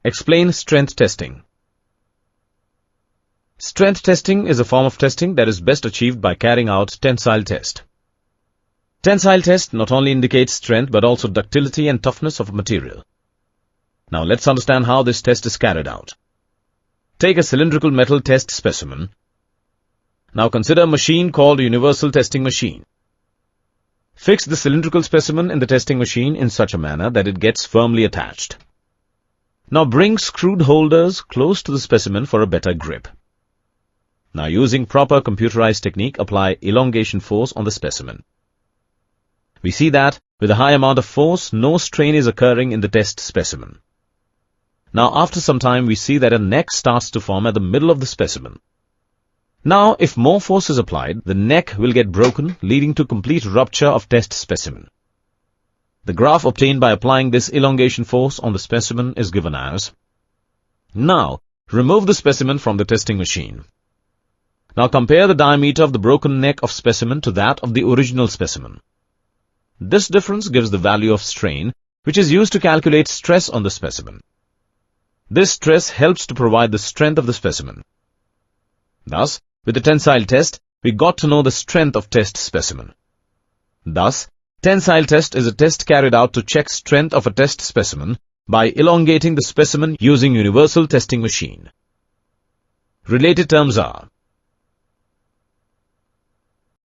Explain strength testing. Strength testing is a form of testing that is best achieved by carrying out tensile test. Tensile test not only indicates strength but also ductility and toughness of a material. Now let's understand how this test is carried out. Take a cylindrical metal test specimen. Now consider a machine called a universal testing machine. Fix the cylindrical specimen in the testing machine in such a manner that it gets firmly attached. Now bring screwed holders close to the specimen for a better grip. Now using proper computerized technique, apply elongation force on the specimen. We see that with a high amount of force, no strain is occurring in the test specimen. Now after some time we see that a neck starts to form at the middle of the specimen. Now if more force is applied, the neck will get broken, leading to complete rupture of test specimen. The graph obtained by applying this elongation force on the specimen is given as. Now remove the specimen from the testing machine. Now compare the diameter of the broken neck of specimen to that of the original specimen. This difference gives the value of strain, which is used to calculate stress on the specimen. This stress helps to provide the strength of the specimen. Thus, with the tensile test, we got to know the strength of test specimen. Thus, tensile test is a test carried out to check strength of a test specimen by elongating the specimen using universal testing machine. Related terms are